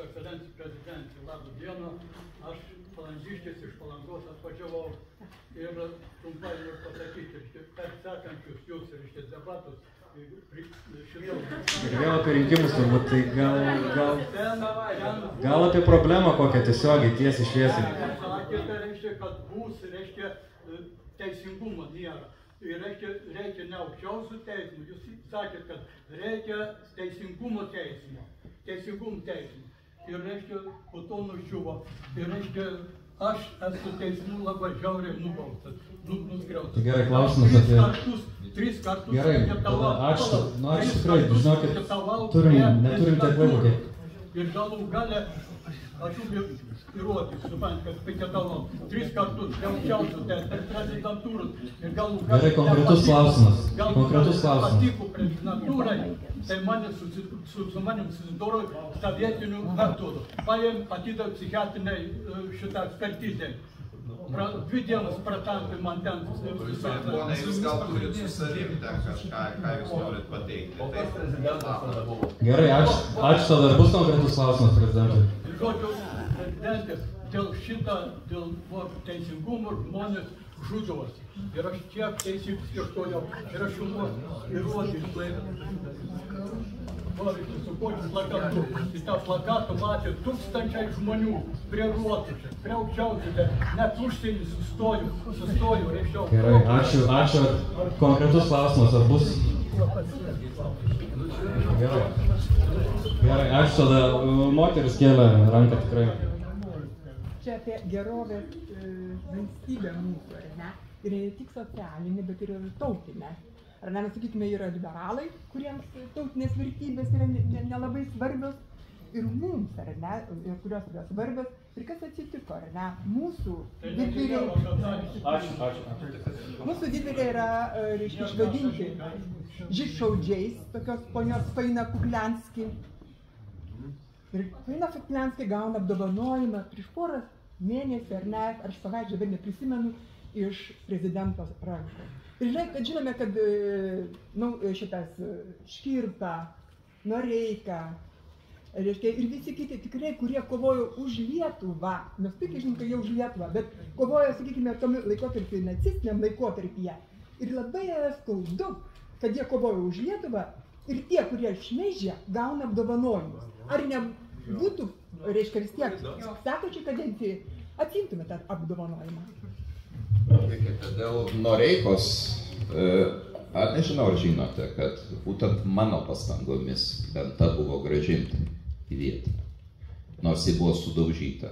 ekscelencija prezidentė, labą dieną. Aš palangiškis iš Palangos atvažiavau ir trumpai noriu pasakyti, per sekančius jūs ir debatus. Ir vėl apie rinkimus turbūt, tai gal apie problemą kokią tiesiogiai, tiesiai šviesiai. Sakėte, reiškia, kad bus, reiškia, teisingumo nėra. Ir reikia ne aukščiausių teismų. Jūs sakėte, kad reikia teisingumo teismo. Ir reiškia, po to nuščiuvo. Ir reiškia, aš esu teismų labai žiauriai nubaustas, nuskriautas. Gerai, klausimas apie... Tris kartus. Gerai, ačiū. Nu, aš tikrai, žinokit, neturim tiek laiko. Ir galų gale, aš jums įrodysiu, suprantu, kad piketavau 3 kartus, aukščiausių per prezidentūrus. Ir galų gale... Gerai, konkretus klausimas. Patiko prezidentūrai, tai su manim susidoro sovietinių metodų. Paėm, atidavė psichiatriniai šitą ekspertizę. 2 dienas pratampi man ten. Pone, jūs gal turit su savim ten kažką, ką jūs norit pateikti. Gerai, ačiū, tada bus konkretus klausimas prezidentui. Žodžiu, prezidentės, dėl teisingumo žmonės žudosi. Ir aš tiek teisybės ieškojau, ir aš jums įrodysiu. Su kokiu plakatu. Į tą plakatą matė tūkstančiai žmonių prie ruotuose, prie aukščiausiuose, net užsienį sustoju, reiškiau. Gerai, ačiū. Konkretus klausimas, ar bus? Gerai, ačiū tada. Moteris kėlė ranką tikrai. Čia apie gerovės valstybę mūsų, ar ne? Ir ne tik socialinė, bet ir tautinė. Ar ne, mes sakykime, yra liberalai, kuriems tautinės vertybės yra nelabai svarbios, ir mums, ar ne, ir kurios yra svarbios. Ir kas atsitiko, ar ne, mūsų didvyriai yra, reiškia, išvadinti žydšaudžiais, tokios ponios Faina Kuklianski. Ir Faina Kuklianski gauna apdovanojimą prieš porą mėnesį, ar ne, ar savaičių, bet neprisimenu, iš prezidento rankų. Ir žinome, kad šitas Škirpa, Noreika, reiškia, ir visi kiti tikrai, kurie kovojo už Lietuvą, mes puikiai žinom, kad jie už Lietuvą, bet kovojo, sakykime, tom laikotarpį, nacistiniam laikotarpyje. Ir labai skaudu, kad jie kovojo už Lietuvą ir tie, kurie šmeižia, gauna apdovanojimus. Ar nebūtų, reiškia, vis tiek, sekančiai kadencijai, atsiimtume tą apdovanojimą? Dėl Noreikos, ar nežinau, ar žinote, kad būtent mano pastangomis lenta buvo grąžinta į vietą, nors ji buvo sudaužyta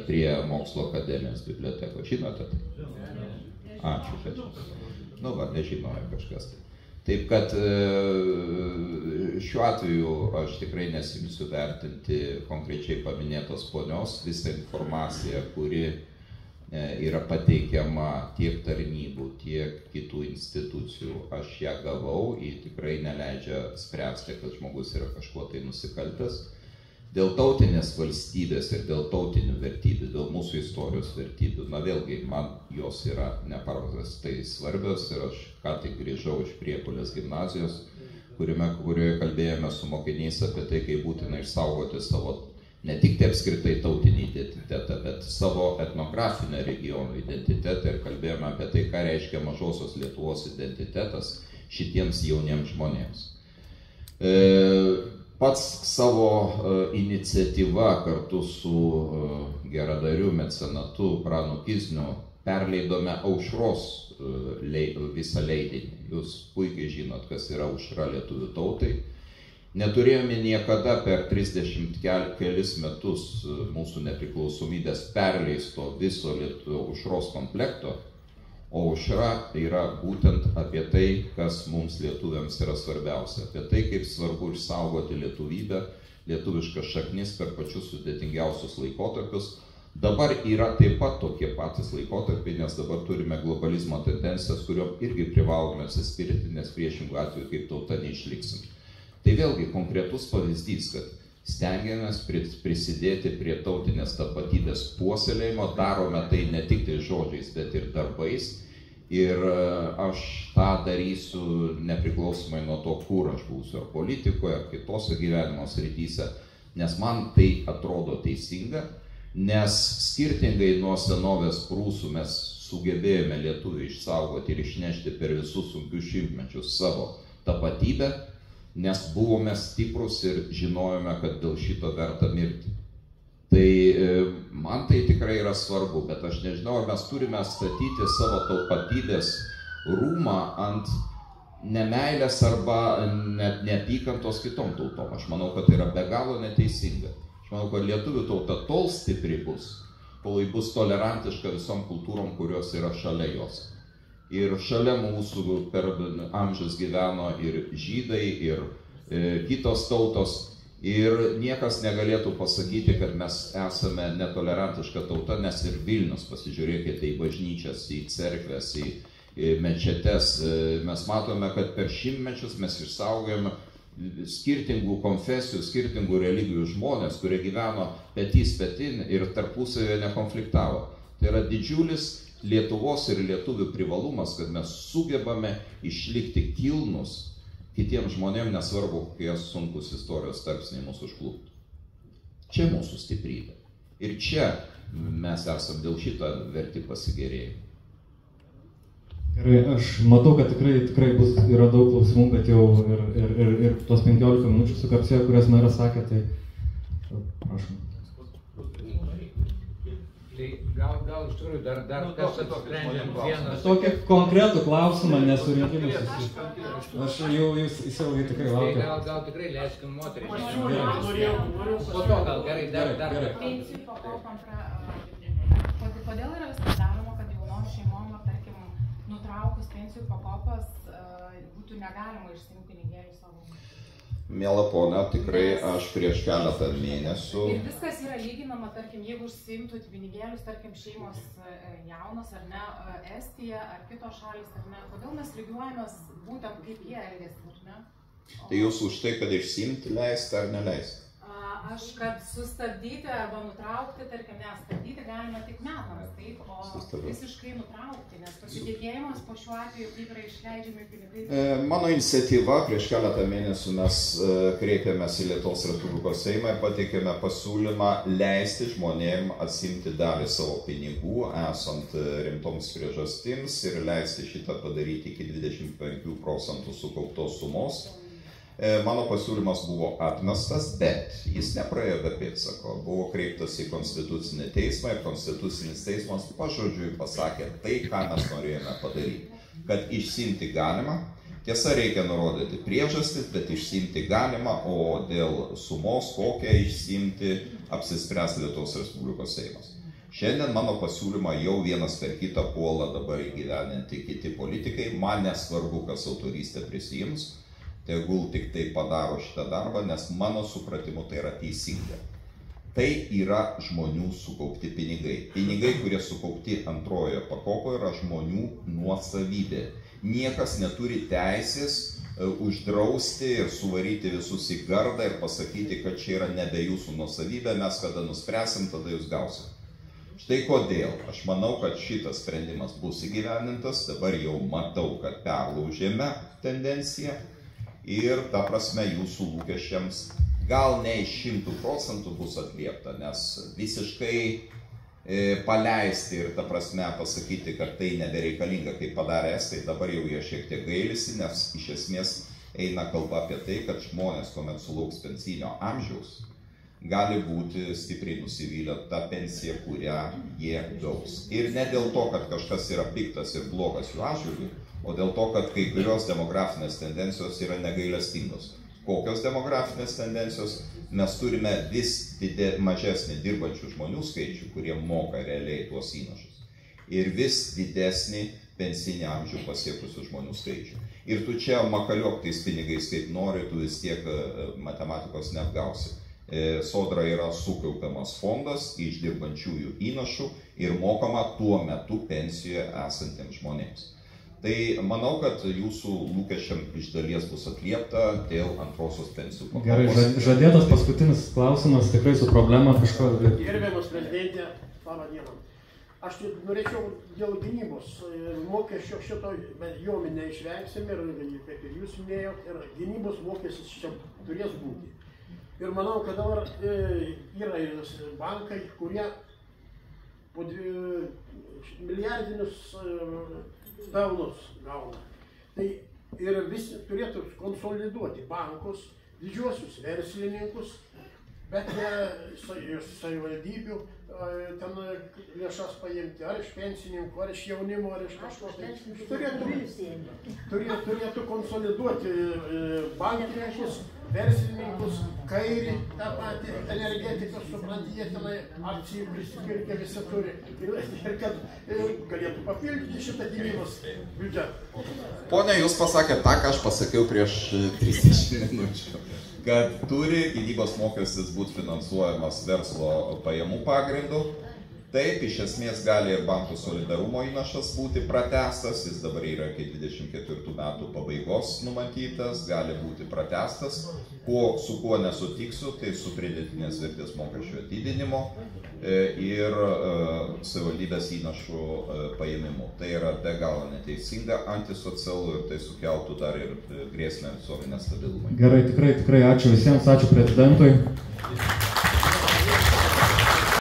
prie Mokslo akademijos bibliotekos. Žinote? Ačiū, kad nu va, nežinojo kažkas. Taip kad šiuo atveju aš tikrai nesimsiu vertinti konkrečiai paminėtos ponios, visą informaciją, kuri yra pateikiama tiek tarnybų, tiek kitų institucijų. Aš ją gavau, ji tikrai neleidžia spręsti, kad žmogus yra kažkuo tai nusikaltęs. Dėl tautinės valstybės ir dėl tautinių vertybių, dėl mūsų istorijos vertybių, na vėlgi, man jos yra nepaprastai svarbios ir aš ką tik grįžau iš Priepolės gimnazijos, kurioje kalbėjome su mokiniais apie tai, kaip būtina išsaugoti savo ne tik tai apskritai tautinį identitetą, bet savo etnografinę regionų identitetą ir kalbėjome apie tai, ką reiškia mažosios Lietuvos identitetas šitiems jauniems žmonėms. Pats savo iniciatyva kartu su geradariu mecenatu Pranu Kizniu perleidome Aušros visą leidinį. Jūs puikiai žinot, kas yra Aušra lietuvių tautai. Neturėjome niekada per 30 kelis metus mūsų nepriklausomybės perleisto viso Aušros komplekto, o Aušra yra būtent apie tai, kas mums lietuviams yra svarbiausia, apie tai, kaip svarbu išsaugoti lietuvybę, lietuviškas šaknis per pačius sudėtingiausius laikotarpius. Dabar yra taip pat tokie patys laikotarpiai, nes dabar turime globalizmo tendencijas, kuriuom irgi privalome atsispirti, nes priešingų atveju kaip tauta neišliksim. Tai vėlgi konkretus pavyzdys, kad stengiamės prisidėti prie tautinės tapatybės puoselėjimo, darome tai ne tik tai žodžiais, bet ir darbais. Ir aš tą darysiu nepriklausomai nuo to, kur aš būsiu, ar politikoje, ar kitose gyvenimo srityse. nes man tai atrodo teisinga, nes skirtingai nuo senovės prūsų mes sugebėjome lietuvių išsaugoti ir išnešti per visus sunkius šimtmečius savo tapatybę, nes buvome stiprus ir žinojome, kad dėl šito verta mirti. Tai man tai tikrai yra svarbu, bet aš nežinau, ar mes turime statyti savo tapatybės rūmą ant nemeilės arba net neapykantos kitom tautom. Aš manau, kad tai yra be galo neteisinga. Aš manau, kad lietuvių tauta tol stipri bus, kol ji bus tolerantiška visom kultūrom, kurios yra šalia jos. Ir šalia mūsų per amžius gyveno ir žydai, ir kitos tautos. Ir niekas negalėtų pasakyti, kad mes esame netolerantiška tauta, nes ir Vilnius, pasižiūrėkite į bažnyčias, į cerkves, į mečetes. Mes matome, kad per šimtmečius mes išsaugojame skirtingų konfesijų, skirtingų religijų žmonės, kurie gyveno petys petin ir tarpusavėje nekonfliktavo. Tai yra didžiulis Lietuvos ir lietuvių privalumas, kad mes sugebame išlikti kilnus kitiems žmonėms, nesvarbu, kokie sunkus istorijos tarpsniai mūsų užkluptų. Čia mūsų stiprybė. Ir čia mes esam dėl šito verti pasigėrėjimą. Gerai, aš matau, kad tikrai yra daug klausimų, bet jau ir tos 15 minučių sukapsėjo, kurias meras sakė, tai prašom. Tai gal iš tikrųjų dar kas apsprendžiam vieną... Tokį konkretų klausimą nesurinkimus. Aš jau jūs įsiaugai tikrai laukiu. Gal tikrai leiskim moterį. Po to gal gerai, dar. Pensijų pakopam, kodėl yra viskas daroma, kad jaunom šeimom, tarkim, nutraukus pensijų pakopas, būtų negalima išsiimti pinigėlių savo? Miela ponia, tikrai aš prieš keletą mėnesių... Ir viskas yra lyginama, tarkim, jeigu užsiimtų pinigėlius, tarkim, šeimos jaunos ar ne, Estija ar kitos šalys, ar ne, kodėl mes lygiuojamės būtent kaip jie elgėsi, ar ne? Tai jūs už tai, kad išsiimti leisti ar neleisti? Aš, kad sustabdyti arba nutraukti, tarkim, nestabdyti galima tik metams, taip, o visiškai nutraukti, nes pasitikėjimas po šiuo atveju kaip yra išleidžiami pinigai. Mano iniciatyva prieš keletą mėnesių mes kreipėmės į Lietuvos Respublikos Seimą ir pateikėme pasiūlymą leisti žmonėm atsimti dalį savo pinigų, esant rimtoms priežastims ir leisti šitą padaryti iki 25% sukauptos sumos. Mano pasiūlymas buvo atmestas, bet jis nepraėjo be pėdsako. Buvo kreiptas į Konstitucinį teismą ir Konstitucinis teismas pažodžiui pasakė tai, ką mes norėjome padaryti. Kad išsiimti galima, tiesa reikia nurodyti priežastis, bet išsiimti galima, o dėl sumos, kokią išsiimti, apsispręs Lietuvos Respublikos Seimas. Šiandien mano pasiūlymą jau vienas per kitą puola dabar įgyvendinti kiti politikai. Man nesvarbu, kas autorystę prisiims. Tegul tik tai padaro šitą darbą, nes mano supratimu tai yra teisinga. Tai yra žmonių sukaupti pinigai. Pinigai, kurie sukaupti antrojoje pakopoje, yra žmonių nuosavybė. Niekas neturi teisės uždrausti ir suvaryti visus į gardą ir pasakyti, kad čia yra nebe jūsų nuosavybė, mes kada nuspręsim, tada jūs gausim. Štai kodėl. Aš manau, kad šitas sprendimas bus įgyvendintas, dabar jau matau, kad perlaužėme tendenciją. Ir ta prasme jūsų lūkesčiams gal ne iš 100% bus atliepta, nes visiškai paleisti ir ta prasme pasakyti, kad tai nebereikalinga, kaip padarė estai, dabar jau jie šiek tiek gailisi, nes iš esmės eina kalba apie tai, kad žmonės, kuomet sulauks pensinio amžiaus, gali būti stipriai nusivylę tą pensiją, kurią jie gaus. Ir ne dėl to, kad kažkas yra piktas ir blogas jų atžvilgiu, o dėl to, kad kai kurios demografinės tendencijos yra negailestingos. Kokios demografinės tendencijos? Mes turime vis mažesnį dirbančių žmonių skaičių, kurie moka realiai tuos įnašus. Ir vis didesnį pensinį amžių pasiekusių žmonių skaičių. Ir tu čia makaliok tais pinigais kaip nori, tu vis tiek matematikos neapgausi. Sodra yra sukaupiamas fondas iš dirbančiųjų įnašų ir mokama tuo metu pensijoje esantiems žmonėms. Tai manau, kad jūsų lūkesčiam iš dalies bus atliepta dėl antrosios pensijų pakopos. Gerai, žadėtas paskutinis klausimas, tikrai su problema kažko... Gerbiamas prezidentė, labą dieną. Aš norėčiau dėl gynybos mokesčio šito, jo neišvengsim ir kaip ir jūs minėjot, ir gynybos mokestis čia turės būti. Ir manau, kad dabar yra bankai, kurie po milijardinius pelnus gauna. Tai ir visi turėtų konsoliduoti bankus, didžiuosius verslininkus, bet ne savivaldybių ten lėšas paimti, ar iš pensininkų, ar iš jaunimo, ar iš kažko. Turėtų konsoliduoti bankininkus, verslininkus, kairį, tą patį energetiką, supranti, jie tenai akcijų prisipirkę visi turi. Ir kad galėtų papildyti šitą gynybos biudžetą. Pone, jūs pasakėte tą, ką aš pasakiau prieš 30 minučių. Kad turi gynybos mokestis būti finansuojamas verslo pajamų pagrindu. Taip, iš esmės gali ir bankų solidarumo įnašas būti pratęstas, jis dabar yra iki 24 metų pabaigos numatytas, gali būti pratęstas. Su kuo nesutiksiu, tai su pridėtinės vertės mokesčio didinimo ir savivaldybės įnašų paėmimu. Tai yra be galo neteisinga, antisocialu ir tai sukeltų dar ir grėsmę visuomenės stabilumui. Gerai, tikrai ačiū visiems, ačiū prezidentui.